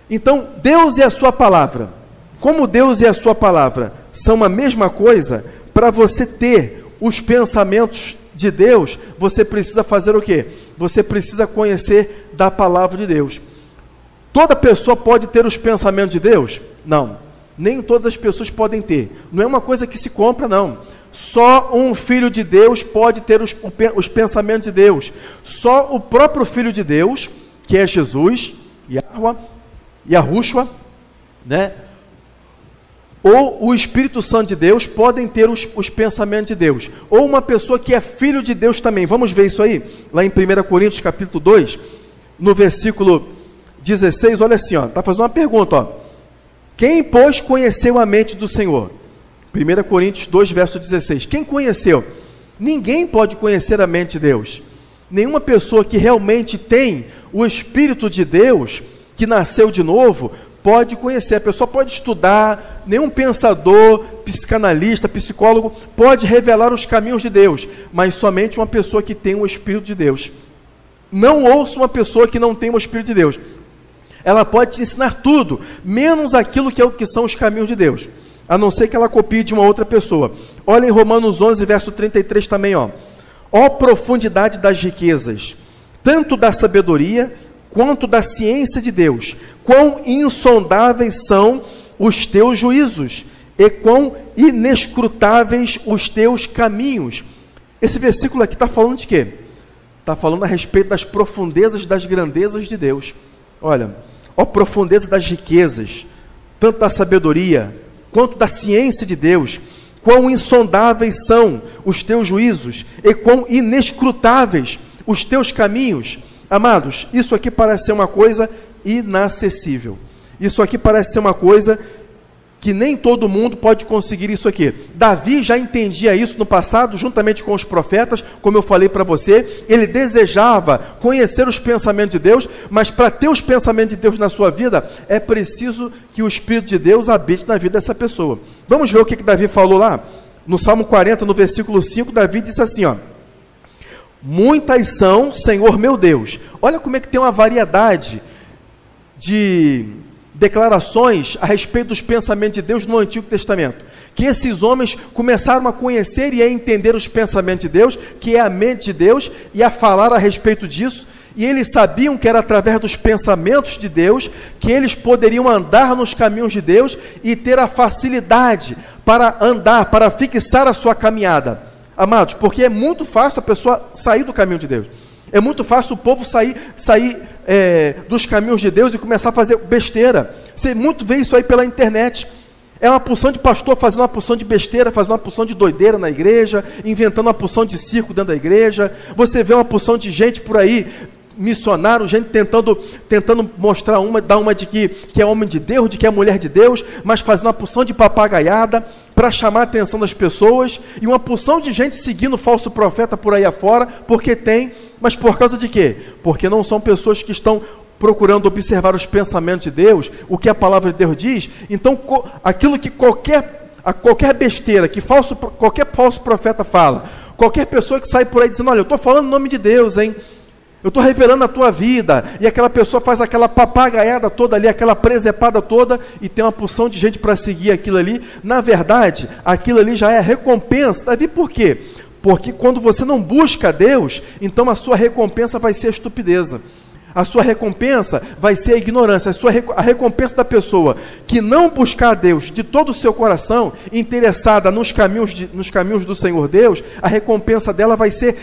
Então, Deus e a sua palavra, como Deus e a sua palavra são a mesma coisa, para você ter os pensamentos de Deus, você precisa fazer o quê? Você precisa conhecer da palavra de Deus. Toda pessoa pode ter os pensamentos de Deus? Não, nem todas as pessoas podem ter. Não é uma coisa que se compra, não. Só um filho de Deus pode ter os pensamentos de Deus. Só o próprio Filho de Deus, que é Jesus, Yahushua, né? Ou o Espírito Santo de Deus podem ter os pensamentos de Deus. Ou uma pessoa que é filho de Deus também. Vamos ver isso aí? Lá em 1 Coríntios capítulo 2, no versículo 16, olha assim, está fazendo uma pergunta, ó. Quem, pois, conheceu a mente do Senhor? 1 Coríntios 2, verso 16. Quem conheceu? Ninguém pode conhecer a mente de Deus. Nenhuma pessoa que realmente tem o Espírito de Deus, que nasceu de novo, pode conhecer. A pessoa pode estudar, nenhum pensador, psicanalista, psicólogo pode revelar os caminhos de Deus, mas somente uma pessoa que tem o Espírito de Deus. Não ouça uma pessoa que não tem o Espírito de Deus. Ela pode te ensinar tudo, menos aquilo que são os caminhos de Deus, a não ser que ela copie de uma outra pessoa. Olha em Romanos 11, verso 33 também, ó profundidade das riquezas, tanto da sabedoria quanto da ciência de Deus, quão insondáveis são os teus juízos, e quão inescrutáveis os teus caminhos. Esse versículo aqui está falando de quê? Está falando a respeito das profundezas, das grandezas de Deus. Olha, profundeza das riquezas, tanto da sabedoria, quanto da ciência de Deus, quão insondáveis são os teus juízos, e quão inescrutáveis os teus caminhos. Amados, isso aqui parece ser uma coisa inacessível. Isso aqui parece ser uma coisa que nem todo mundo pode conseguir isso aqui. Davi já entendia isso no passado, juntamente com os profetas, como eu falei para você. Ele desejava conhecer os pensamentos de Deus, mas para ter os pensamentos de Deus na sua vida, é preciso que o Espírito de Deus habite na vida dessa pessoa. Vamos ver o que Davi falou lá? No Salmo 40, no versículo 5, Davi disse assim, ó: muitas são, Senhor meu Deus. Olha como é que tem uma variedade de declarações a respeito dos pensamentos de Deus no Antigo Testamento, que esses homens começaram a conhecer e a entender os pensamentos de Deus, que é a mente de Deus, e a falar a respeito disso, e eles sabiam que era através dos pensamentos de Deus que eles poderiam andar nos caminhos de Deus e ter a facilidade para andar, para fixar a sua caminhada. Amados, porque é muito fácil a pessoa sair do caminho de Deus. É muito fácil o povo sair dos caminhos de Deus e começar a fazer besteira. Você muito vê isso aí pela internet. É uma porção de pastor fazendo uma porção de besteira, fazendo uma porção de doideira na igreja, inventando uma porção de circo dentro da igreja. Você vê uma porção de gente por aí, missionário, gente tentando mostrar dar uma de que é homem de Deus, de que é mulher de Deus, mas fazendo uma porção de papagaiada para chamar a atenção das pessoas, e uma porção de gente seguindo falso profeta por aí afora, porque tem, mas por causa de quê? Porque não são pessoas que estão procurando observar os pensamentos de Deus, o que a palavra de Deus diz. Então, aquilo que qualquer besteira que qualquer falso profeta fala, qualquer pessoa que sai por aí dizendo, olha, eu estou falando em nome de Deus, hein? Eu estou revelando a tua vida, e aquela pessoa faz aquela papagaiada toda ali, aquela presepada toda, e tem uma porção de gente para seguir aquilo ali. Na verdade, aquilo ali já é recompensa. Davi, por quê? Porque quando você não busca Deus, então a sua recompensa vai ser a estupideza. A sua recompensa vai ser a ignorância. A recompensa da pessoa que não buscar a Deus de todo o seu coração, interessada nos caminhos do Senhor Deus, a recompensa dela vai ser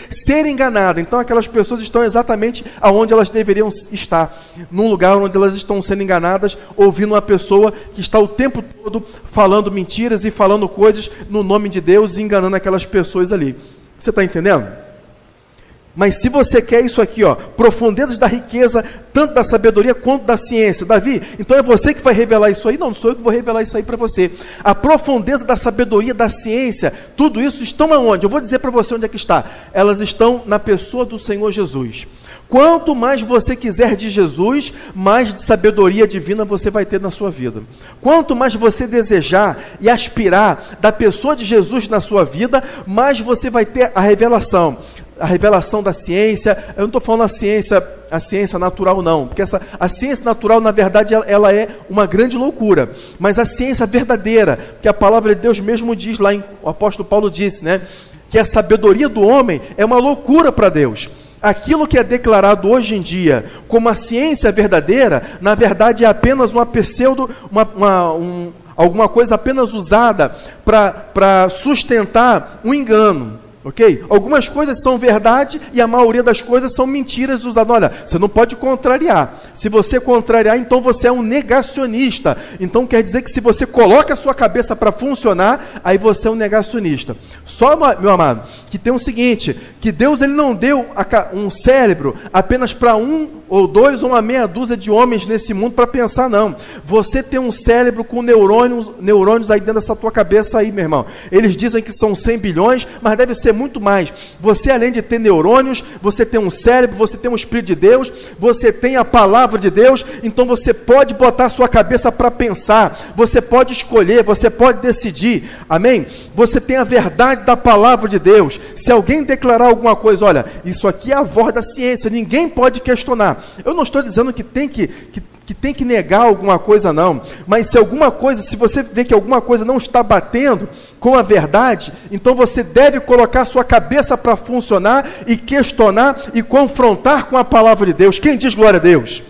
enganada. Então aquelas pessoas estão exatamente aonde elas deveriam estar, num lugar onde elas estão sendo enganadas, ouvindo uma pessoa que está o tempo todo falando mentiras e falando coisas no nome de Deus e enganando aquelas pessoas ali. Você está entendendo? Mas se você quer isso aqui, profundezas da riqueza, tanto da sabedoria quanto da ciência, Davi, então é você que vai revelar isso aí? Não sou eu que vou revelar isso aí para você. A profundeza da sabedoria, da ciência, tudo isso estão aonde? Eu vou dizer para você onde é que está. Elas estão na pessoa do Senhor Jesus. Quanto mais você quiser de Jesus, mais de sabedoria divina você vai ter na sua vida. Quanto mais você desejar e aspirar da pessoa de Jesus na sua vida, mais você vai ter a revelação a revelação da ciência. Eu não estou falando a ciência natural não, porque a ciência natural, na verdade, ela é uma grande loucura, mas a ciência verdadeira, que a palavra de Deus mesmo diz lá, o apóstolo Paulo disse, né, que a sabedoria do homem é uma loucura para Deus. Aquilo que é declarado hoje em dia como a ciência verdadeira, na verdade é apenas uma pseudo, alguma coisa apenas usada para sustentar um engano. Ok? Algumas coisas são verdade e a maioria das coisas são mentiras usadas. Olha, você não pode contrariar. Se você contrariar, então você é um negacionista. Então quer dizer que se você coloca a sua cabeça para funcionar, aí você é um negacionista. Só, meu amado, que tem o seguinte, que Deus ele não deu um cérebro apenas para um ou dois ou uma meia dúzia de homens nesse mundo para pensar, não. Você tem um cérebro com neurônios aí dentro dessa tua cabeça aí, meu irmão. Eles dizem que são 100 bilhões, mas deve ser muito mais. Você, além de ter neurônios, você tem um cérebro, você tem um Espírito de Deus, você tem a palavra de Deus, então você pode botar a sua cabeça para pensar, você pode escolher, você pode decidir, amém? Você tem a verdade da palavra de Deus. Se alguém declarar alguma coisa, olha, isso aqui é a voz da ciência, ninguém pode questionar. Eu não estou dizendo que tem que negar alguma coisa não, mas se alguma coisa, se você vê que alguma coisa não está batendo com a verdade, então você deve colocar a sua cabeça para funcionar e questionar e confrontar com a palavra de Deus. Quem diz glória a Deus?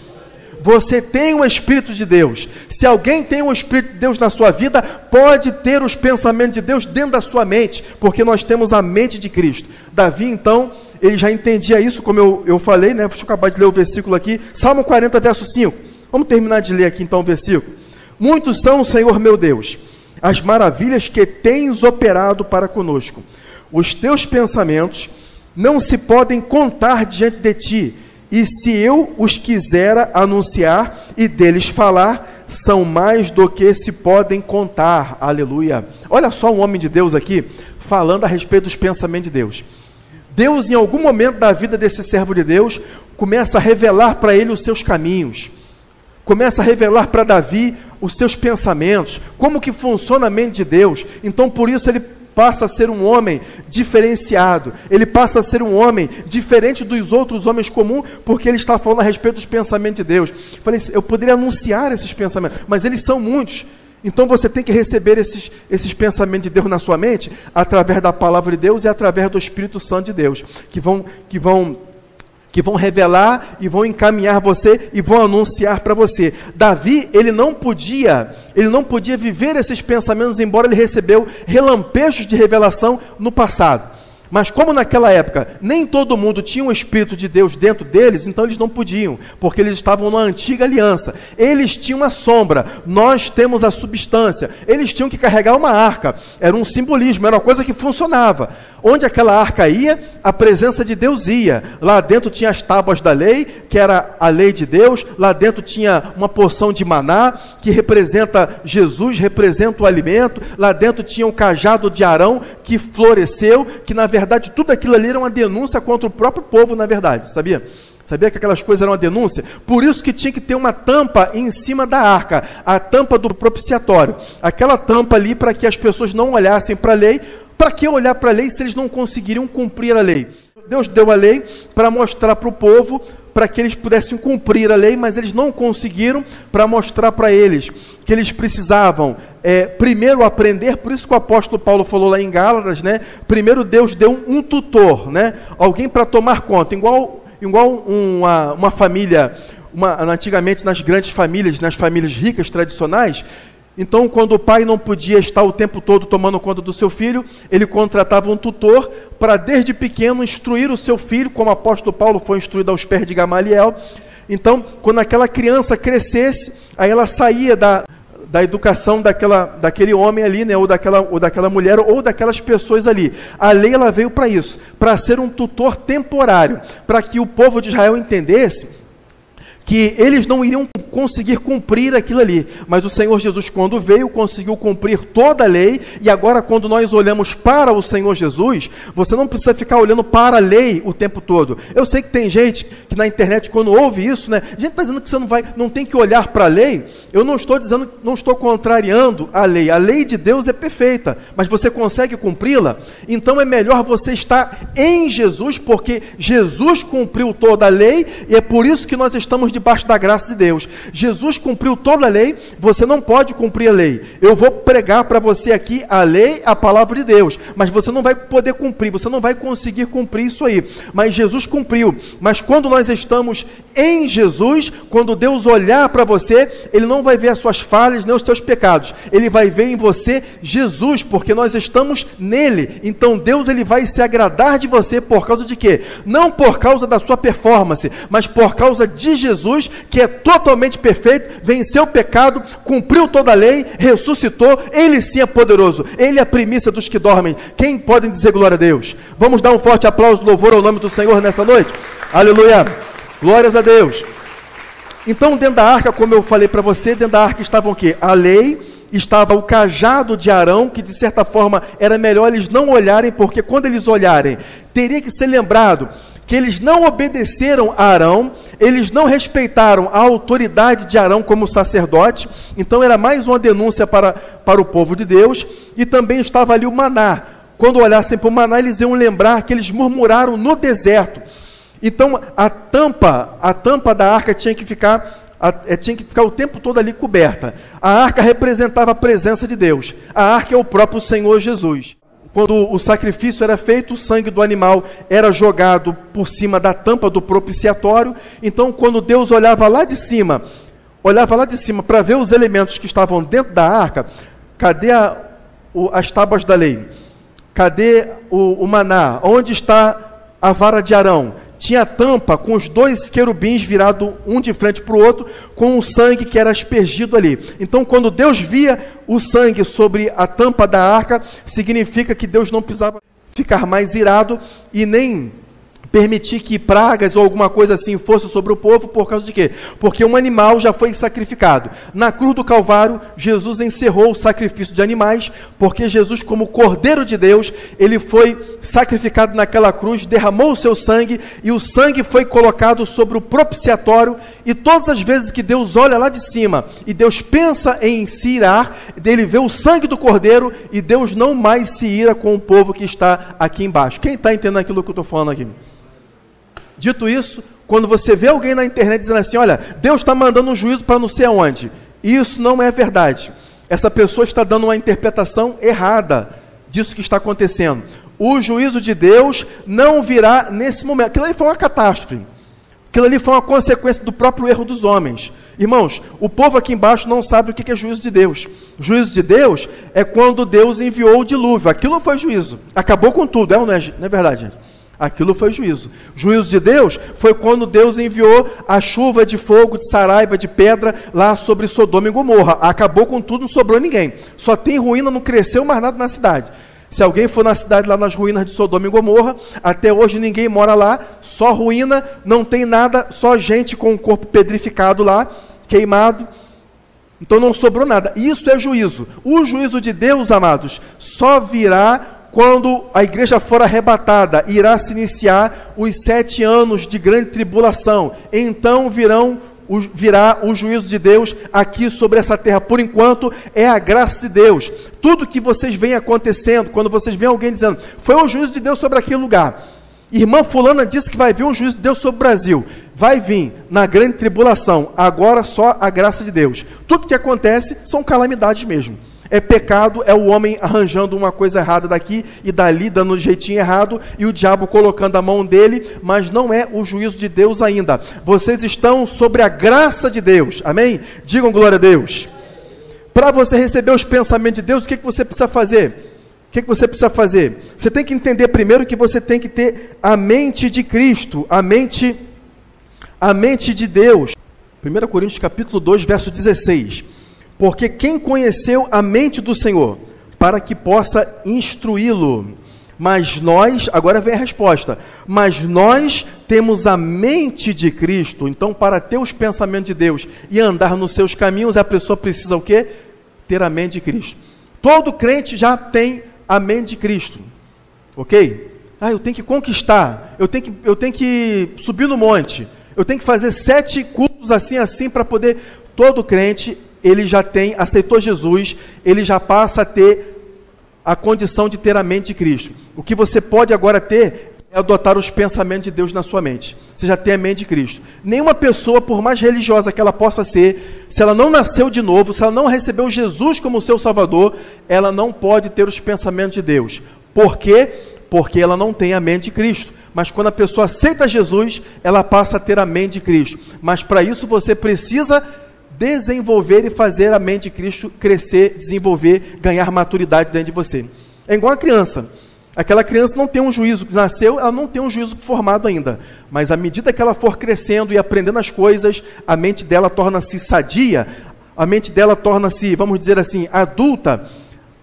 Você tem o Espírito de Deus. Se alguém tem o Espírito de Deus na sua vida, pode ter os pensamentos de Deus dentro da sua mente, porque nós temos a mente de Cristo. Davi, então, ele já entendia isso, como eu falei, né? Deixa eu acabar de ler o versículo aqui, Salmo 40, verso 5. Vamos terminar de ler aqui então o versículo. Muitos são, Senhor meu Deus, as maravilhas que tens operado para conosco. Os teus pensamentos não se podem contar diante de ti, e se eu os quisera anunciar e deles falar, são mais do que se podem contar. Aleluia. Olha só um homem de Deus aqui, falando a respeito dos pensamentos de Deus. Deus, em algum momento da vida desse servo de Deus, começa a revelar para ele os seus caminhos. Começa a revelar para Davi os seus pensamentos, como que funciona a mente de Deus. Então, por isso, ele passa a ser um homem diferenciado. Ele passa a ser um homem diferente dos outros homens comuns, porque ele está falando a respeito dos pensamentos de Deus. Eu poderia anunciar esses pensamentos, mas eles são muitos. Então, você tem que receber esses pensamentos de Deus na sua mente, através da palavra de Deus e através do Espírito Santo de Deus, que vão revelar e vão encaminhar você e vão anunciar para você. Davi, ele não podia viver esses pensamentos, embora ele recebeu relampejos de revelação no passado. Mas como naquela época nem todo mundo tinha um Espírito de Deus dentro deles, então eles não podiam, porque eles estavam na antiga aliança. Eles tinham a sombra, nós temos a substância. Eles tinham que carregar uma arca, era um simbolismo, era uma coisa que funcionava. Onde aquela arca ia, a presença de Deus ia. Lá dentro tinha as tábuas da lei, que era a lei de Deus. Lá dentro tinha uma porção de maná, que representa Jesus, representa o alimento. Lá dentro tinha um cajado de Arão, que floresceu, que na verdade tudo aquilo ali era uma denúncia contra o próprio povo, na verdade, sabia? Sabia que aquelas coisas eram uma denúncia? Por isso que tinha que ter uma tampa em cima da arca, a tampa do propiciatório. Aquela tampa ali para que as pessoas não olhassem para a lei. Para que olhar para a lei se eles não conseguiriam cumprir a lei? Deus deu a lei para mostrar para o povo, para que eles pudessem cumprir a lei, mas eles não conseguiram, para mostrar para eles que eles precisavam primeiro aprender. Por isso que o apóstolo Paulo falou lá em Gálatas, né? Primeiro Deus deu um tutor, né? Alguém para tomar conta, igual uma família, antigamente nas grandes famílias, nas famílias ricas tradicionais. Então, quando o pai não podia estar o tempo todo tomando conta do seu filho, ele contratava um tutor para, desde pequeno, instruir o seu filho, como o apóstolo Paulo foi instruído aos pés de Gamaliel. Então, quando aquela criança crescesse, aí ela saía da educação daquele homem ali, né, ou daquela mulher, ou daquelas pessoas ali. A lei, ela veio para isso, para ser um tutor temporário, para que o povo de Israel entendesse que eles não iriam conseguir cumprir aquilo ali, mas o Senhor Jesus, quando veio, conseguiu cumprir toda a lei. E agora, quando nós olhamos para o Senhor Jesus, você não precisa ficar olhando para a lei o tempo todo. Eu sei que tem gente que na internet, quando ouve isso, né, a gente está dizendo que você não tem que olhar para a lei. Eu não estou dizendo, não estou contrariando a lei de Deus é perfeita, mas você consegue cumpri-la? Então é melhor você estar em Jesus, porque Jesus cumpriu toda a lei, e é por isso que nós estamos debaixo da graça de Deus. Jesus cumpriu toda a lei, você não pode cumprir a lei. Eu vou pregar para você aqui a lei, a palavra de Deus, mas você não vai poder cumprir, você não vai conseguir cumprir isso aí. Mas Jesus cumpriu. Mas quando nós estamos em Jesus, quando Deus olhar para você, Ele não vai ver as suas falhas, nem os teus pecados. Ele vai ver em você Jesus, porque nós estamos nele. Então Deus, Ele vai se agradar de você por causa de quê? Não por causa da sua performance, mas por causa de Jesus, que é totalmente perfeito, venceu o pecado, cumpriu toda a lei, ressuscitou. Ele sim é poderoso, Ele é a primícia dos que dormem. Quem podem dizer glória a Deus? Vamos dar um forte aplauso, louvor ao nome do Senhor nessa noite? Aleluia, glórias a Deus. Então, dentro da arca, como eu falei para você, dentro da arca estavam o quê? A lei, estava o cajado de Arão, que de certa forma era melhor eles não olharem, porque quando eles olharem, teria que ser lembrado que eles não obedeceram a Arão, eles não respeitaram a autoridade de Arão como sacerdote. Então era mais uma denúncia para o povo de Deus. E também estava ali o maná. Quando olhassem para o maná, eles iam lembrar que eles murmuraram no deserto. Então a tampa da arca tinha que ficar o tempo todo ali coberta. A arca representava a presença de Deus. A arca é o próprio Senhor Jesus. Quando o sacrifício era feito, o sangue do animal era jogado por cima da tampa do propiciatório. Então, quando Deus olhava lá de cima para ver os elementos que estavam dentro da arca, cadê as tábuas da lei? Cadê o maná? Onde está a vara de Arão? Tinha a tampa com os dois querubins virados um de frente para o outro, com o sangue que era aspergido ali. Então, quando Deus via o sangue sobre a tampa da arca, significa que Deus não precisava ficar mais irado e nem permitir que pragas ou alguma coisa assim fosse sobre o povo. Por causa de quê? Porque um animal já foi sacrificado. Na cruz do Calvário, Jesus encerrou o sacrifício de animais, porque Jesus, como Cordeiro de Deus, ele foi sacrificado naquela cruz, derramou o seu sangue, e o sangue foi colocado sobre o propiciatório. E todas as vezes que Deus olha lá de cima, e Deus pensa em se irar, ele vê o sangue do Cordeiro, e Deus não mais se ira com o povo que está aqui embaixo. Quem está entendendo aquilo que eu estou falando aqui? Dito isso, quando você vê alguém na internet dizendo assim, olha, Deus está mandando um juízo para não sei aonde, isso não é verdade. Essa pessoa está dando uma interpretação errada disso que está acontecendo. O juízo de Deus não virá nesse momento. Aquilo ali foi uma catástrofe. Aquilo ali foi uma consequência do próprio erro dos homens. Irmãos, o povo aqui embaixo não sabe o que é juízo de Deus. O juízo de Deus é quando Deus enviou o dilúvio. Aquilo foi juízo. Acabou com tudo, não é verdade, gente? Aquilo foi juízo. Juízo de Deus foi quando Deus enviou a chuva de fogo, de saraiva, de pedra lá sobre Sodoma e Gomorra. Acabou com tudo, não sobrou ninguém. Só tem ruína, não cresceu mais nada na cidade. Se alguém for na cidade, lá nas ruínas de Sodoma e Gomorra, até hoje ninguém mora lá, só ruína, não tem nada, só gente com o corpo pedrificado lá, queimado. Então não sobrou nada. Isso é juízo. O juízo de Deus, amados, só virá quando a igreja for arrebatada. Irá se iniciar os 7 anos de grande tribulação. Então virá o juízo de Deus aqui sobre essa terra. Por enquanto, é a graça de Deus. Tudo que vocês veem acontecendo, quando vocês veem alguém dizendo, foi o juízo de Deus sobre aquele lugar. Irmã fulana disse que vai vir um juízo de Deus sobre o Brasil. Vai vir na grande tribulação. Agora só a graça de Deus. Tudo que acontece são calamidades mesmo. É pecado, é o homem arranjando uma coisa errada daqui e dali, dando um jeitinho errado, e o diabo colocando a mão dele, mas não é o juízo de Deus ainda. Vocês estão sobre a graça de Deus, amém? Digam glória a Deus. Para você receber os pensamentos de Deus, o que você precisa fazer? O que você precisa fazer? Você tem que entender primeiro que você tem que ter a mente de Cristo, a mente de Deus. 1 Coríntios capítulo 2, verso 16. Porque quem conheceu a mente do Senhor, para que possa instruí-lo? Mas nós, agora vem a resposta, mas nós temos a mente de Cristo. Então, para ter os pensamentos de Deus e andar nos seus caminhos, a pessoa precisa o quê? Ter a mente de Cristo. Todo crente já tem a mente de Cristo, ok? Eu tenho que conquistar, eu tenho que subir no monte, eu tenho que fazer 7 cultos assim, para poder... Todo crente, ele já tem, aceitou Jesus, ele já passa a ter a condição de ter a mente de Cristo. O que você pode agora ter é adotar os pensamentos de Deus na sua mente. Você já tem a mente de Cristo. Nenhuma pessoa, por mais religiosa que ela possa ser, se ela não nasceu de novo, se ela não recebeu Jesus como seu Salvador, ela não pode ter os pensamentos de Deus. Por quê? Porque ela não tem a mente de Cristo. Mas quando a pessoa aceita Jesus, ela passa a ter a mente de Cristo. Mas para isso você precisa desenvolver e fazer a mente de Cristo crescer, desenvolver, ganhar maturidade dentro de você. É igual a criança. Aquela criança não tem um juízo, nasceu, ela não tem um juízo formado ainda. Mas à medida que ela for crescendo e aprendendo as coisas, a mente dela torna-se sadia, a mente dela torna-se, vamos dizer assim, adulta,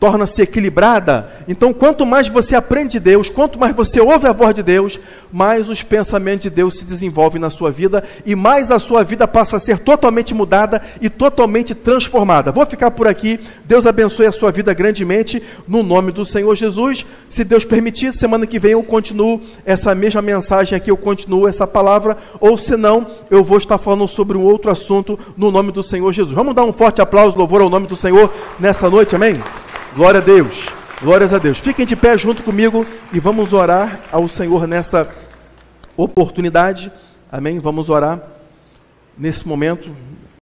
torna-se equilibrada. Então, quanto mais você aprende de Deus, quanto mais você ouve a voz de Deus, mais os pensamentos de Deus se desenvolvem na sua vida e mais a sua vida passa a ser totalmente mudada e totalmente transformada. Vou ficar por aqui. Deus abençoe a sua vida grandemente, no nome do Senhor Jesus. Se Deus permitir, semana que vem eu continuo essa mesma mensagem aqui, eu continuo essa palavra, ou senão, eu vou estar falando sobre um outro assunto, no nome do Senhor Jesus. Vamos dar um forte aplauso, louvor ao nome do Senhor nessa noite, amém? Glória a Deus, glórias a Deus. Fiquem de pé junto comigo e vamos orar ao Senhor nessa oportunidade, amém? Vamos orar nesse momento.